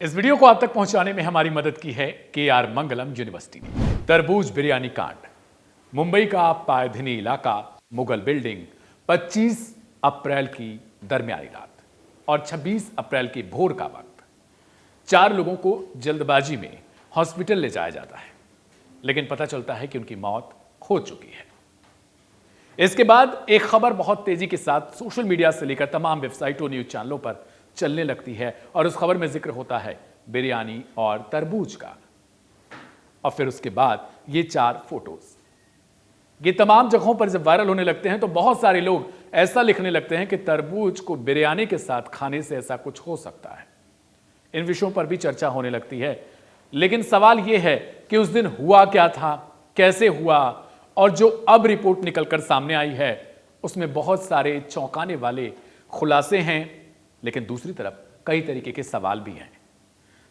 इस वीडियो को आप तक पहुंचाने में हमारी मदद की है KR मंगलम यूनिवर्सिटी ने। तरबूज बिरयानी कांड, मुंबई का पायधनी इलाका, मुगल बिल्डिंग, 25 अप्रैल की दरमियानी रात और 26 अप्रैल की भोर का वक्त। 4 लोगों को जल्दबाजी में हॉस्पिटल ले जाया जाता है, लेकिन पता चलता है कि उनकी मौत हो चुकी है। इसके बाद एक खबर बहुत तेजी के साथ सोशल मीडिया से लेकर तमाम वेबसाइटों, न्यूज चैनलों पर चलने लगती है और उस खबर में जिक्र होता है बिरयानी और तरबूज का। और फिर उसके बाद ये 4 फोटोज ये तमाम जगहों पर जब वायरल होने लगते हैं तो बहुत सारे लोग ऐसा लिखने लगते हैं कि तरबूज को बिरयानी के साथ खाने से ऐसा कुछ हो सकता है। इन विषयों पर भी चर्चा होने लगती है, लेकिन सवाल यह है कि उस दिन हुआ क्या था, कैसे हुआ, और जो अब रिपोर्ट निकलकर सामने आई है उसमें बहुत सारे चौंकाने वाले खुलासे हैं, लेकिन दूसरी तरफ कई तरीके के सवाल भी हैं।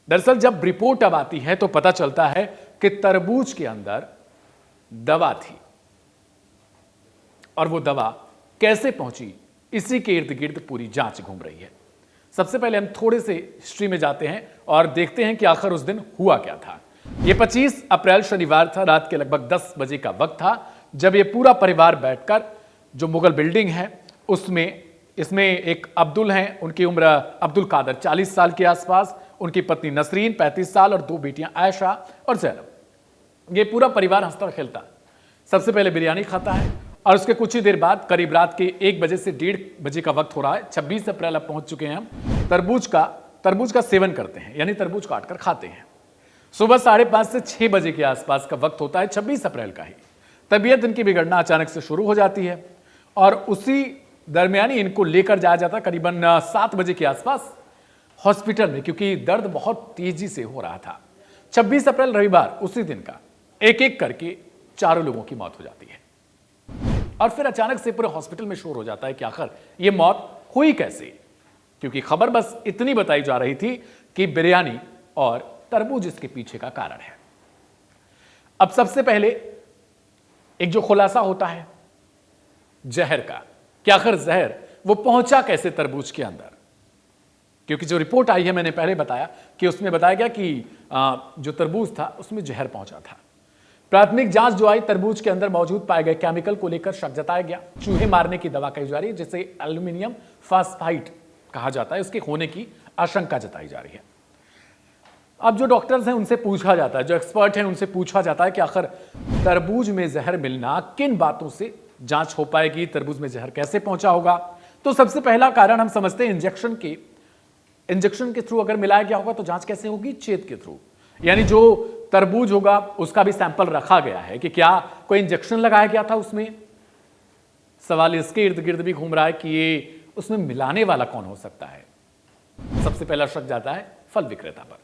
दरअसल जब रिपोर्ट अब आती है तो पता चलता है कि तरबूज के अंदर दवा थी और वो दवा कैसे पहुंची, इसी के इर्द गिर्द पूरी जांच घूम रही है। सबसे पहले हम थोड़े से हिस्ट्री में जाते हैं और देखते हैं कि आखिर उस दिन हुआ क्या था। यह 25 अप्रैल शनिवार था, रात के लगभग 10 बजे का वक्त था, जब यह पूरा परिवार बैठकर जो मुगल बिल्डिंग है इसमें एक अब्दुल हैं, उनकी उम्र अब्दुल कादर 40 साल के आसपास, उनकी पत्नी नसरीन 35 साल और 2 बेटियां आयशा और जैनब। ये पूरा परिवार हंसता खेलता सबसे पहले बिरयानी खाता है और उसके कुछ ही देर बाद करीब रात के 1 बजे से 1:30 बजे का वक्त हो रहा है। 26 अप्रैल अब पहुंच चुके हैं हम। तरबूज का सेवन करते हैं, यानी तरबूज काटकर खाते हैं। सुबह 5:30 से 6 बजे के आसपास का वक्त होता है 26 अप्रैल का ही। तबीयत इनकी बिगड़ना अचानक से शुरू हो जाती है और उसी दरमियानी इनको लेकर जाया जाता करीबन 7 बजे के आसपास हॉस्पिटल में, क्योंकि दर्द बहुत तेजी से हो रहा था। 26 अप्रैल रविवार, उसी दिन का एक एक करके 4 लोगों की मौत हो जाती है और फिर अचानक से पूरे हॉस्पिटल में शोर हो जाता है कि आखिर ये मौत हुई कैसे, क्योंकि खबर बस इतनी बताई जा रही थी कि बिरयानी और तरबूज इसके पीछे का कारण है। अब सबसे पहले एक जो खुलासा होता है जहर का, कि आखिर जहर वो पहुंचा कैसे तरबूज के अंदर, क्योंकि जो रिपोर्ट आई है मैंने पहले बताया कि उसमें बताया गया कि जो तरबूज था उसमें जहर पहुंचा था। प्राथमिक जांच जो आई, तरबूज के अंदर मौजूद पाए गए केमिकल को लेकर शक जताया गया। चूहे मारने की दवा कही जा रही है, जिसे एल्यूमिनियम फास्फाइड कहा जाता है, उसके होने की आशंका जताई जा रही है। अब जो डॉक्टर्स हैं उनसे पूछा जाता है, जो एक्सपर्ट हैं उनसे पूछा जाता है कि आखिर तरबूज में जहर मिलना किन बातों से जांच हो पाएगी, तरबूज में जहर कैसे पहुंचा होगा। तो सबसे पहला कारण हम समझते हैं इंजेक्शन के थ्रू अगर मिलाया गया होगा तो जांच कैसे होगी, चेत के थ्रू, यानी जो तरबूज होगा उसका भी सैंपल रखा गया है कि क्या कोई इंजेक्शन लगाया गया था उसमें। सवाल इसके इर्द गिर्द भी घूम रहा है कि ये उसमें मिलाने वाला कौन हो सकता है। सबसे पहला शक जाता है फल विक्रेता पर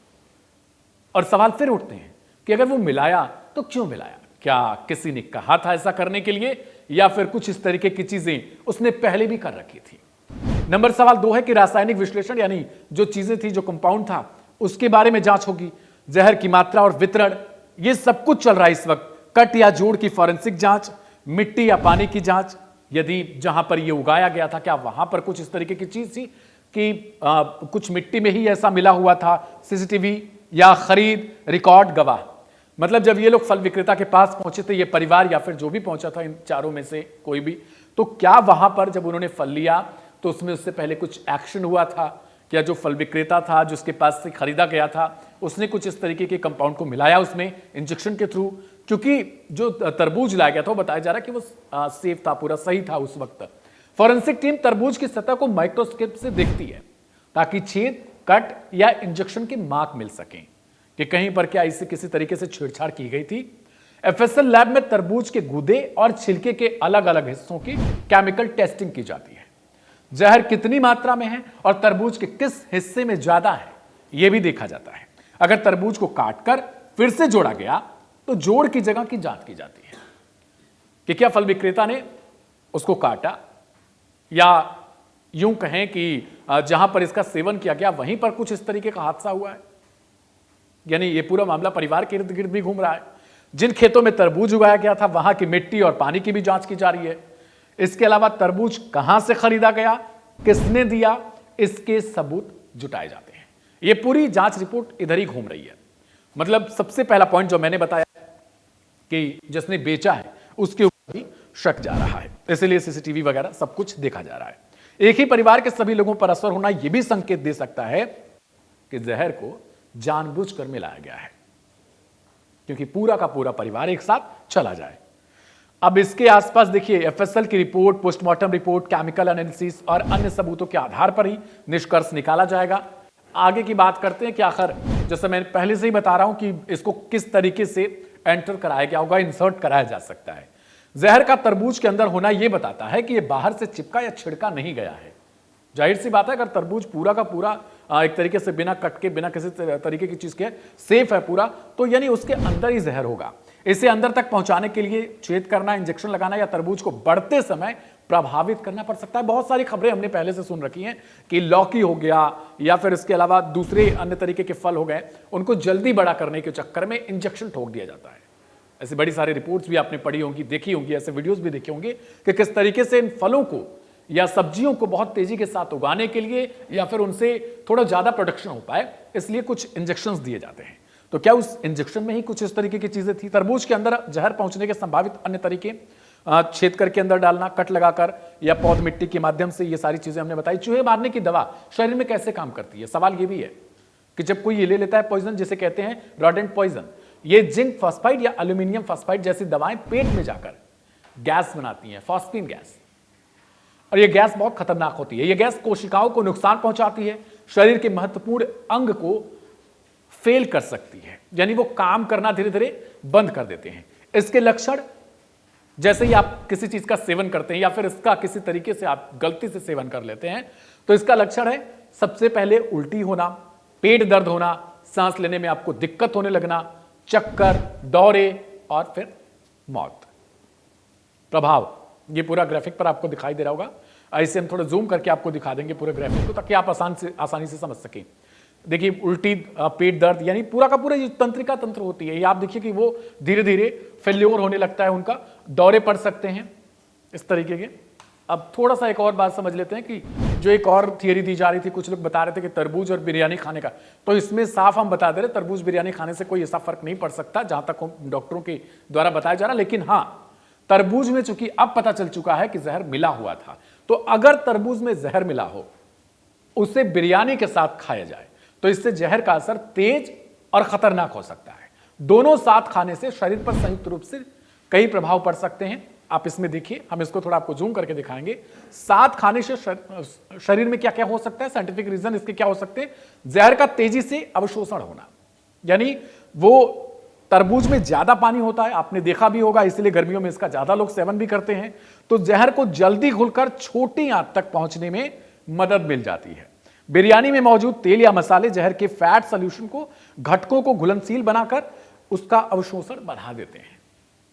और सवाल फिर उठते हैं कि अगर वो मिलाया तो क्यों मिलाया, क्या किसी ने कहा था ऐसा करने के लिए या फिर कुछ इस तरीके की चीजें उसने पहले भी कर रखी थी। नंबर सवाल 2 है कि रासायनिक विश्लेषण, यानी जो चीजें थी, जो कंपाउंड था, उसके बारे में जांच होगी। जहर की मात्रा और वितरण, ये सब कुछ चल रहा है इस वक्त। कट या जोड़ की फॉरेंसिक जांच, मिट्टी या पानी की जांच, यदि जहां पर ये उगाया गया था क्या वहां पर कुछ इस तरीके की चीज थी कि कुछ मिट्टी में ही ऐसा मिला हुआ था, सीसीटीवी या खरीद रिकॉर्ड गवाह। मतलब जब ये लोग फल विक्रेता के पास पहुंचे थे, ये परिवार या फिर जो भी पहुंचा था, इन चारों में से कोई भी, तो क्या वहां पर जब उन्होंने फल लिया तो उसमें उससे पहले कुछ एक्शन हुआ था, क्या जो फल विक्रेता था जिसके पास से खरीदा गया था उसने कुछ इस तरीके के कंपाउंड को मिलाया उसमें इंजेक्शन के थ्रू, क्योंकि जो तरबूज लाया गया था वो बताया जा रहा है कि वो सेफ था, पूरा सही था उस वक्त। फॉरेंसिक टीम तरबूज की सतह को माइक्रोस्कोप से देखती है ताकि छेद, कट या इंजेक्शन के मार्क मिल सकें कि कहीं पर क्या इससे किसी तरीके से छेड़छाड़ की गई थी। एफएसएल लैब में तरबूज के गूदे और छिलके के अलग अलग हिस्सों की केमिकल टेस्टिंग की जाती है। जहर कितनी मात्रा में है और तरबूज के किस हिस्से में ज्यादा है यह भी देखा जाता है। अगर तरबूज को काटकर फिर से जोड़ा गया तो जोड़ की जगह की जांच की जाती है कि क्या फल विक्रेता ने उसको काटा या यूं कहें कि जहां पर इसका सेवन किया गया वहीं पर कुछ इस तरीके का हादसा हुआ है। यानी ये पूरा मामला परिवार के इर्द गिर्द भी घूम रहा है। जिन खेतों में तरबूज उगाया गया था वहां की मिट्टी और पानी की भी जांच की जा रही है। इसके अलावा तरबूज कहां से खरीदा गया, किसने दिया, इसके सबूत जुटाए जाते हैं। ये पूरी जांच रिपोर्ट इधर ही घूम रही है। मतलब सबसे पहला पॉइंट जो मैंने बताया कि जिसने बेचा है उसके ऊपर भी शक जा रहा है, इसलिए सीसीटीवी वगैरह सब कुछ देखा जा रहा है। एक ही परिवार के सभी लोगों पर असर होना यह भी संकेत दे सकता है कि जहर को जानबूझकर मिलाया गया है, क्योंकि पूरा का पूरा परिवार एक साथ चला जाए। अब इसके आसपास देखिए, एफएसएल की report, postmortem report, chemical analysis और अन्य सबूतों के आधार पर ही निष्कर्ष निकाला जाएगा। आगे की बात करते हैं कि आखिर, जैसे मैं पहले से ही बता रहा हूं कि इसको किस तरीके से एंटर कराया गया होगा, इंसर्ट कराया जा सकता है। जहर का तरबूज के अंदर होना यह बताता है कि यह बाहर से चिपका या छिड़का नहीं गया है। जाहिर सी बात है, अगर तरबूज पूरा का पूरा एक तरीके से बिना कट के, बिना किसी तरीके की चीज के सेफ है पूरा, तो यानी उसके अंदर ही जहर होगा। इसे अंदर तक पहुंचाने के लिए छेद करना, इंजेक्शन लगाना या तरबूज को बढ़ते समय प्रभावित करना पड़ सकता है। बहुत सारी खबरें हमने पहले से सुन रखी हैं कि लौकी हो गया या फिर इसके अलावा दूसरे अन्य तरीके के फल हो गए, उनको जल्दी बड़ा करने के चक्कर में इंजेक्शन ठोक दिया जाता है। ऐसी बड़ी सारी रिपोर्ट्स भी आपने पढ़ी होंगी, देखी होंगी, ऐसे वीडियोस भी देखे होंगे कि किस तरीके से इन फलों को या सब्जियों को बहुत तेजी के साथ उगाने के लिए या फिर उनसे थोड़ा ज्यादा प्रोडक्शन हो पाए, इसलिए कुछ इंजेक्शंस दिए जाते हैं। तो क्या उस इंजेक्शन में ही कुछ इस तरीके की चीजें थी? तरबूज के अंदर जहर पहुंचने के संभावित अन्य तरीके, छेद करके अंदर डालना, कट लगाकर या पौध मिट्टी के माध्यम से, ये सारी चीजें हमने बताई। चूहे मारने की दवा शरीर में कैसे काम करती है? सवाल ये भी है कि जब कोई ये ले लेता है पॉइजन, जिसे कहते हैं रोडेंट पॉइजन, ये जिंक फॉस्फाइड या एल्यूमिनियम फॉस्फाइड जैसी दवाएं पेट में जाकर गैस बनाती हैं, फॉस्फीन गैस। और यह गैस बहुत खतरनाक होती है। यह गैस कोशिकाओं को नुकसान पहुंचाती है, शरीर के महत्वपूर्ण अंग को फेल कर सकती है, यानी वो काम करना धीरे धीरे बंद कर देते हैं। इसके लक्षण, जैसे ही आप किसी चीज का सेवन करते हैं या फिर इसका किसी तरीके से आप गलती से सेवन कर लेते हैं, तो इसका लक्षण है सबसे पहले उल्टी होना, पेट दर्द होना, सांस लेने में आपको दिक्कत होने लगना, चक्कर, दौरे और फिर मौत। प्रभाव ये पूरा ग्राफिक पर आपको दिखाई दे रहा होगा। ऐसे हम थोड़ा जूम करके आपको दिखा देंगे पूरे ग्राफिक को, ताकि आप आसानी से समझ सकें। देखिए, उल्टी, पेट दर्द, यानी पूरा का पूरा ये तंत्रिका तंत्र होती है। ये आप देखिए कि वो धीरे धीरे फेल्योर होने लगता है, उनका दौरे पड़ सकते हैं इस तरीके के। अब थोड़ा सा एक और बात समझ लेते हैं कि जो एक और थियरी दी जा रही थी, कुछ लोग बता रहे थे कि तरबूज और बिरयानी खाने का, तो इसमें साफ हम बता दे रहे तरबूज बिरयानी खाने से कोई ऐसा फर्क नहीं पड़ सकता, जहां तक डॉक्टरों के द्वारा बताया जा रहा। लेकिन हाँ, तरबूज में चूंकि अब पता चल चुका है कि जहर मिला हुआ था, तो अगर तरबूज में जहर मिला हो, उसे बिरयानी के साथ खाया जाए, तो इससे जहर का असर तेज और खतरनाक हो सकता है। दोनों साथ खाने से शरीर पर संयुक्त रूप से कई प्रभाव पड़ सकते हैं। आप इसमें देखिए, हम इसको थोड़ा आपको जूम करके दिखाएंगे। साथ खाने से शरीर में क्या क्या हो सकता है, साइंटिफिक रीजन इसके क्या हो सकते हैं। जहर का तेजी से अवशोषण होना, यानी वो तरबूज में ज्यादा पानी होता है, आपने देखा भी होगा, इसलिए गर्मियों में इसका ज्यादा लोग सेवन भी करते हैं, तो जहर को जल्दी घुलकर छोटी आंत तक पहुंचने में मदद मिल जाती है। बिरयानी में मौजूद तेल या मसाले जहर के फैट सॉल्यूशन को, घटकों को घुलनशील बनाकर उसका अवशोषण बढ़ा देते हैं,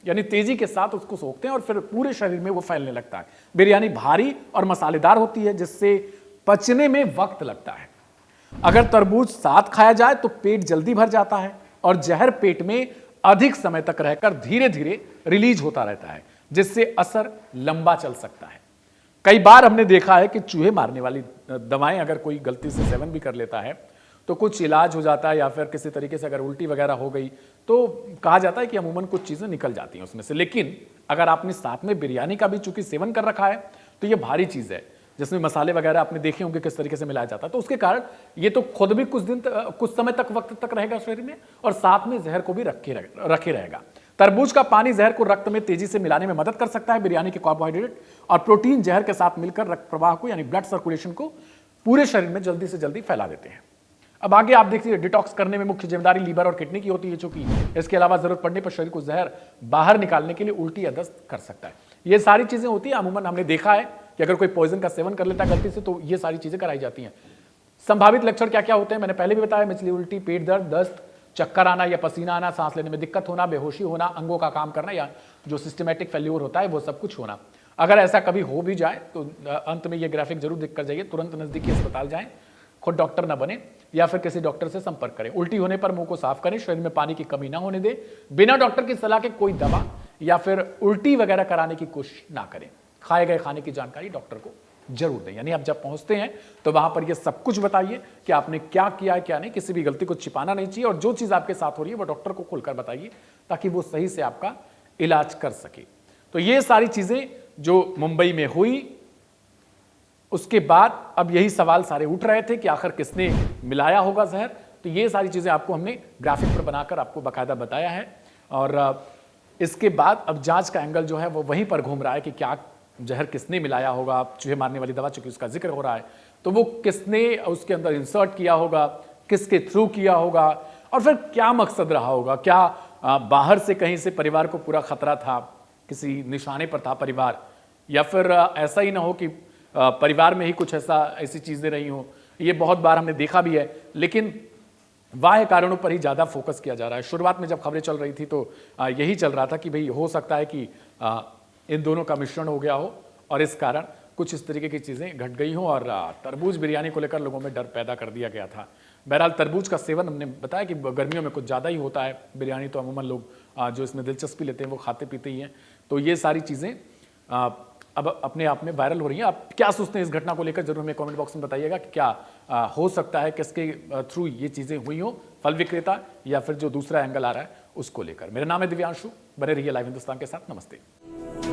यानी तेजी के साथ उसको सोखते हैं और फिर पूरे शरीर में वो फैलने लगता है। बिरयानी भारी और मसालेदार होती है, जिससे पचने में वक्त लगता है। अगर तरबूज साथ खाया जाए तो पेट जल्दी भर जाता है और जहर पेट में अधिक समय तक रहकर धीरे धीरे रिलीज होता रहता है, जिससे असर लंबा चल सकता है। कई बार हमने देखा है कि चूहे मारने वाली दवाएं अगर कोई गलती से सेवन भी कर लेता है तो कुछ इलाज हो जाता है, या फिर किसी तरीके से अगर उल्टी वगैरह हो गई तो कहा जाता है कि अमूमन कुछ चीजें निकल जाती हैं उसमें से। लेकिन अगर आपने साथ में बिरयानी का भी चूंकि सेवन कर रखा है, तो ये भारी चीज है जिसमें मसाले वगैरह आपने देखे होंगे किस तरीके से मिलाया जाता है, तो उसके कारण ये तो खुद भी कुछ समय तक, वक्त तक रहेगा शरीर में, और साथ में जहर को भी रखे रहेगा। तरबूज का पानी जहर को रक्त में तेजी से मिलाने में मदद कर सकता है। बिरयानी के कार्बोहाइड्रेट और प्रोटीन जहर के साथ मिलकर रक्त प्रवाह को, यानी ब्लड सर्कुलेशन को पूरे शरीर में जल्दी से जल्दी फैला देते हैं। अब आगे आप देखिए, डिटॉक्स करने में मुख्य जिम्मेदारी लीवर और किडनी की होती है, चूंकि इसके अलावा जरूरत पड़ने पर शरीर को जहर बाहर निकालने के लिए उल्टी या दस्त कर सकता है। ये सारी चीजें होती है, अमूमन हमने देखा है कि अगर कोई पॉइजन का सेवन कर लेता है गलती से, तो ये सारी चीजें कराई जाती हैं। संभावित लक्षण क्या क्या होते हैं मैंने पहले भी बताया, मिचली उल्टी, पेट दर्द, दस्त, चक्कर आना या पसीना आना, सांस लेने में दिक्कत होना, बेहोशी होना, अंगों का काम करना या जो सिस्टमैटिक फेल्योर होता है वो सब कुछ होना। अगर ऐसा कभी हो भी जाए तो अंत में ये ग्राफिक जरूर देख कर जाइए, तुरंत नजदीकी अस्पताल जाएं, खुद डॉक्टर ना बने या फिर किसी डॉक्टर से संपर्क करें। उल्टी होने पर मुंह को साफ करें, शरीर में पानी की कमी ना होने दें, बिना डॉक्टर की सलाह के कोई दवा या फिर उल्टी वगैरह कराने की कोशिश ना करें। खाए गए खाने की जानकारी डॉक्टर को जरूर दें। यानी आप जब पहुंचते हैं तो वहां पर ये सब कुछ बताइए कि आपने क्या किया है क्या नहीं, किसी भी गलती को छिपाना नहीं चाहिए और जो चीज आपके साथ हो रही है वो डॉक्टर को खुलकर बताइए ताकि वो सही से आपका इलाज कर सके। तो ये सारी चीजें जो मुंबई में हुई, उसके बाद अब यही सवाल सारे उठ रहे थे कि आखिर किसने मिलाया होगा जहर। तो ये सारी चीजें आपको हमने ग्राफिक पर बनाकर आपको बाकायदा बताया है और इसके बाद अब जांच का एंगल जो है वो वहीं पर घूम रहा है कि क्या जहर किसने मिलाया होगा। चूहे मारने वाली दवा चूंकि उसका जिक्र हो रहा है तो वो किसने उसके अंदर इंसर्ट किया होगा, किसके थ्रू किया होगा और फिर क्या मकसद रहा होगा। क्या बाहर से कहीं से परिवार को पूरा खतरा था, किसी निशाने पर था परिवार, या फिर ऐसा ही ना हो कि परिवार में ही कुछ ऐसी चीजें रही हो। ये बहुत बार हमने देखा भी है, लेकिन बाह्य कारणों पर ही ज्यादा फोकस किया जा रहा है। शुरुआत में जब खबरें चल रही थी तो यही चल रहा था कि भाई हो सकता है कि इन दोनों का मिश्रण हो गया हो और इस कारण कुछ इस तरीके की चीजें घट गई हो और तरबूज बिरयानी को लेकर लोगों में डर पैदा कर दिया गया था। बहरहाल तरबूज का सेवन हमने बताया कि गर्मियों में कुछ ज्यादा ही होता है, बिरयानी तो अमूमन लोग जो इसमें दिलचस्पी लेते हैं वो खाते पीते ही हैं। तो ये सारी चीजें अब अपने आप में वायरल हो रही हैं। आप क्या सोचते हैं इस घटना को लेकर, जरूर हमें कमेंट बॉक्स में बताइएगा कि क्या हो सकता है किसके थ्रू ये चीजें हुई हो, फल विक्रेता या फिर जो दूसरा एंगल आ रहा है उसको लेकर। मेरा नाम है दिव्यांशु, बने रहिए लाइव हिंदुस्तान के साथ। नमस्ते।